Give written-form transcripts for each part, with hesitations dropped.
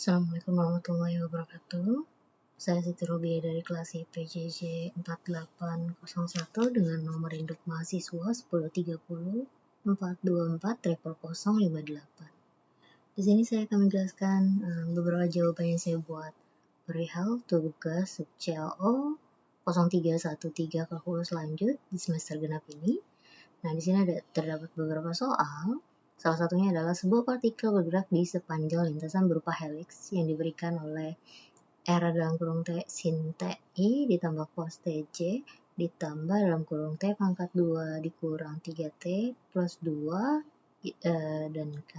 Assalamualaikum warahmatullahi wabarakatuh. Saya Siti Robiah dari kelas IPJJ 4801 dengan nomor induk mahasiswa 1030 424 0058. Di sini saya akan menjelaskan beberapa jawaban yang saya buat perihal tugas CLO 0313 kalkulus lanjut di semester genap ini. Nah, di sini terdapat beberapa soal. Salah satunya adalah sebuah partikel bergerak di sepanjang lintasan berupa helix yang diberikan oleh R dalam kurung T sin T I ditambah cos TJ ditambah dalam kurung T pangkat 2 dikurang 3T plus 2 dan K.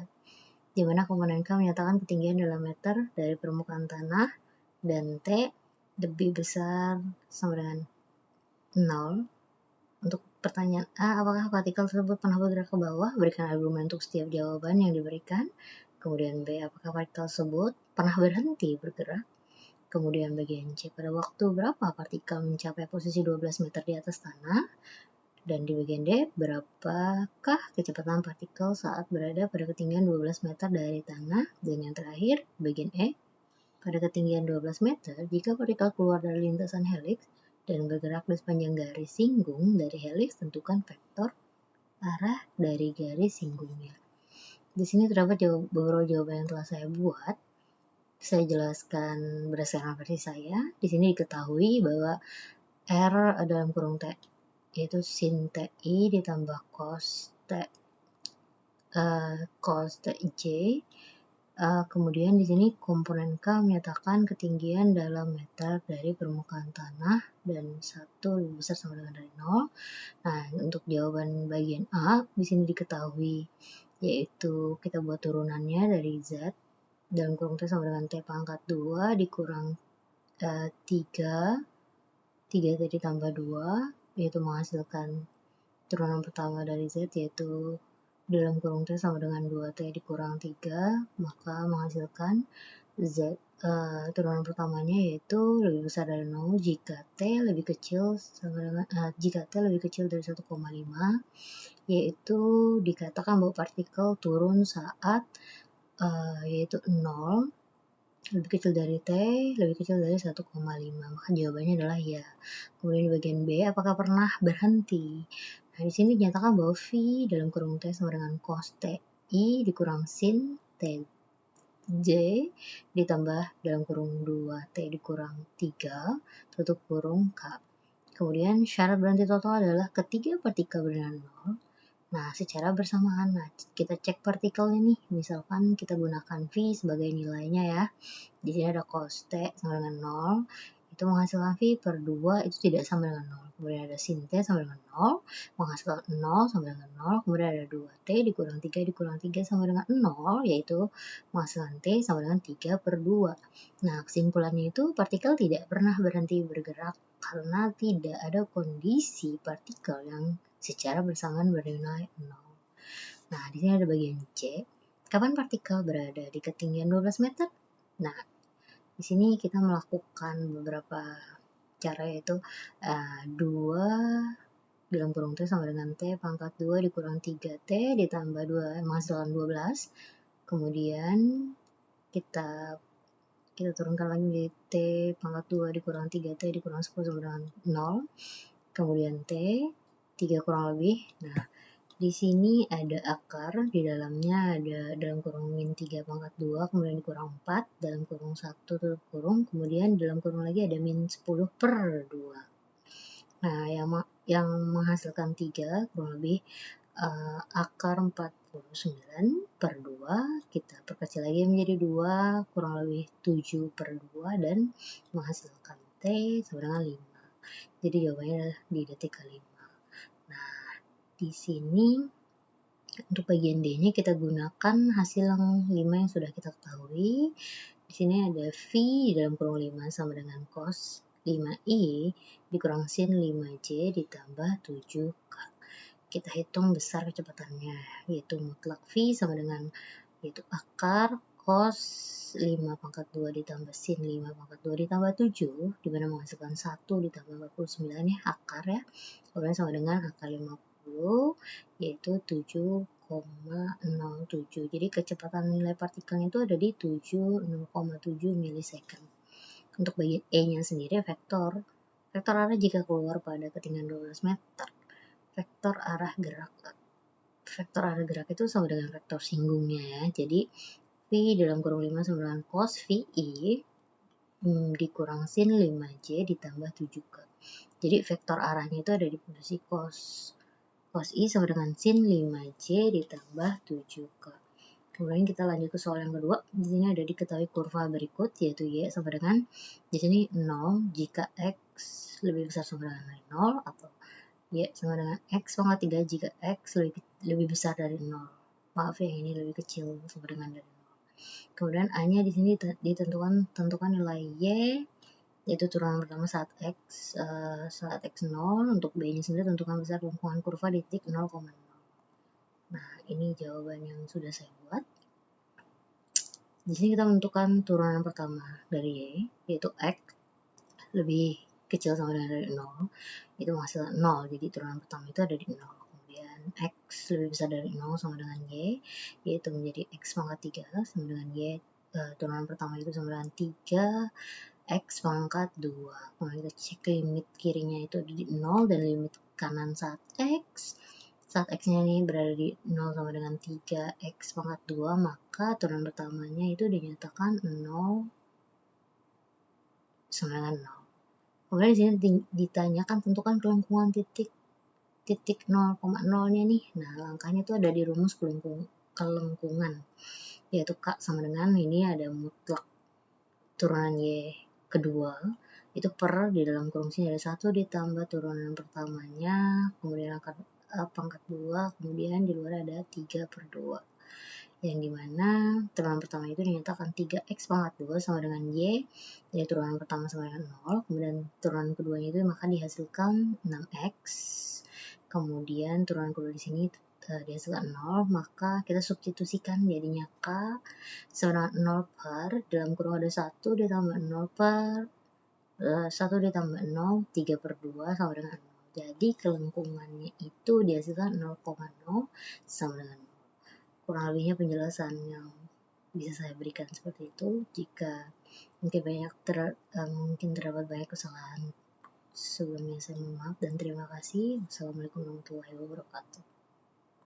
Di mana komponen K menyatakan ketinggian dalam meter dari permukaan tanah dan T lebih besar sama dengan 0. Untuk pertanyaan A, apakah partikel tersebut pernah bergerak ke bawah? Berikan argumen untuk setiap jawaban yang diberikan. Kemudian B, apakah partikel tersebut pernah berhenti bergerak? Kemudian bagian C, pada waktu berapa partikel mencapai posisi 12 meter di atas tanah? Dan di bagian D, berapakah kecepatan partikel saat berada pada ketinggian 12 meter dari tanah? Dan yang terakhir, bagian E, pada ketinggian 12 meter, jika partikel keluar dari lintasan helix dan bergerak di sepanjang garis singgung dari helix, tentukan vektor arah dari garis singgungnya. Di sini terdapat beberapa jawaban yang telah saya buat. Saya jelaskan berdasarkan versi saya. Di sini diketahui bahwa R dalam kurung T yaitu sin TI ditambah cos TJ. Kemudian di sini komponen K menyatakan ketinggian dalam meter dari permukaan tanah dan 1 lebih besar sama dengan dari 0. Nah, untuk jawaban bagian A di sini diketahui yaitu kita buat turunannya dari Z dalam kurung T sama dengan T pangkat 2 dikurang 3 T ditambah 2 yaitu menghasilkan turunan pertama dari Z yaitu dalam kurung T sama dengan 2T dikurang 3, maka menghasilkan Z turunan pertamanya yaitu lebih besar dari 0 jika T lebih kecil dari 1,5, yaitu dikatakan bahwa partikel turun saat yaitu 0 lebih kecil dari T, lebih kecil dari 1,5. Maka jawabannya adalah ya. Kemudian di bagian B, apakah pernah berhenti? Nah, di sini dinyatakan bahwa V dalam kurung T sama dengan cos TI dikurang sin TJ ditambah dalam kurung 2T dikurang 3 tutup kurung K. Kemudian syarat berhenti total adalah ketiga partikel bernilai 0. Nah, secara bersamaan, kita cek partikelnya nih. Misalkan kita gunakan V sebagai nilainya ya. Di sini ada cos T sama dengan 0. Itu menghasilkan V per 2 itu tidak sama dengan 0. Kemudian ada sin T sama dengan 0. Menghasilkan 0 sama dengan 0. Kemudian ada 2T dikurang 3 dikurang 3 sama dengan 0. Yaitu menghasilkan T sama dengan 3 per 2. Nah, kesimpulannya itu partikel tidak pernah berhenti bergerak karena tidak ada kondisi partikel yang secara bersamaan bernilai 0. Nah, di sini ada bagian C. Kapan partikel berada di ketinggian 12 meter? Nah, di sini kita melakukan beberapa cara yaitu 2 dalam kurung T sama dengan T pangkat 2 dikurang 3T ditambah 2 menghasilkan 12. Kemudian kita turunkan lagi di T pangkat 2 dikurang 3T dikurang 10 sama dengan 0. Kemudian T 3 kurang lebih. Nah, di sini ada akar, di dalamnya ada dalam kurung min 3 pangkat 2, kemudian dikurang 4, dalam kurung 1 tutup kurung, kemudian dalam kurung lagi ada min 10 per 2. Nah, yang menghasilkan 3 kurang lebih akar 49 per 2, kita perkecil lagi menjadi 2, kurang lebih 7 per 2, dan menghasilkan T sama dengan 5. Jadi jawabannya adalah di detik ke-5. Nah, di sini untuk bagian D-nya kita gunakan hasil yang 5 yang sudah kita ketahui. Di sini ada V dalam kurung 5 sama dengan cos 5I dikurang sin 5J ditambah 7K. Kita hitung besar kecepatannya, yaitu mutlak V sama dengan yaitu akar cos 5 pangkat 2 ditambah sin 5 pangkat 2 ditambah 7, di mana menghasilkan 1 ditambah 49 ya, akar ya. Kemudian sama dengan akar 50, yaitu 7 0,07. Jadi kecepatan nilai partikelnya itu ada di 0,7 milisecond. Untuk bagian E-nya sendiri vektor arah jika keluar pada ketinggian 12 meter. Vektor arah gerak itu sama dengan vektor singgungnya ya. Jadi V dalam kurung 5 sama dengan cos VI dikurang sin 5J ditambah 7K. Jadi vektor arahnya itu ada di posisi cos. Cos I sama dengan sin 5J ditambah 7K. Kemudian kita lanjut ke soal yang kedua. Di sini ada diketahui kurva berikut, yaitu Y sama dengan, di sini 0 jika X lebih besar sama dengan 0, atau Y sama dengan X pangkat 3 jika X lebih besar dari 0. Maaf ya, ini lebih kecil sama dengan dari 0. Kemudian A-nya di sini tentukan nilai Y, yaitu turunan pertama saat X 0. Untuk B-nya sendiri tentukan besar lengkungan kurva di titik 0,0. Nah, ini jawaban yang sudah saya buat. Di sini kita menentukan turunan pertama dari Y, yaitu X lebih kecil sama dengan dari 0. Itu menghasilkan 0, jadi turunan pertama itu ada di 0. Kemudian X lebih besar dari 0 sama dengan Y, yaitu menjadi X pangkat 3 sama dengan Y. Turunan pertama itu sama dengan 3 X pangkat 2. Kemudian kita cek limit kirinya itu ada di 0 dan limit kanan saat X-nya ini berada di 0 sama dengan 3X pangkat 2, maka turunan pertamanya itu dinyatakan 0 sama dengan 0. Kemudian di sini ditanyakan tentukan kelengkungan titik 0,0-nya nih. Nah, langkahnya itu ada di rumus kelengkungan, yaitu K sama dengan, ini ada mutlak turunan Y kedua, itu per di dalam kurung sini ada 1 ditambah turunan pertamanya, kemudian angka pangkat 2, kemudian di luar ada 3/2. Yang dimana turunan pertama itu dinyatakan 3X pangkat 2 sama dengan Y, jadi turunan pertama sama dengan 0, kemudian turunan keduanya itu maka dihasilkan 6X, kemudian turunan kedua di sini dihasilkan 0, maka kita substitusikan jadinya K sama dengan 0 per, dalam kurung ada 1 ditambah 0 per 1 ditambah 0, 3/2 sama dengan 0. Jadi kelengkungannya itu dihasilkan 0,0 sama dengan 0. Kurang lebihnya penjelasan yang bisa saya berikan seperti itu. Jika mungkin terdapat banyak kesalahan, sebelumnya saya mohon maaf dan terima kasih. Wassalamualaikum warahmatullahi wabarakatuh.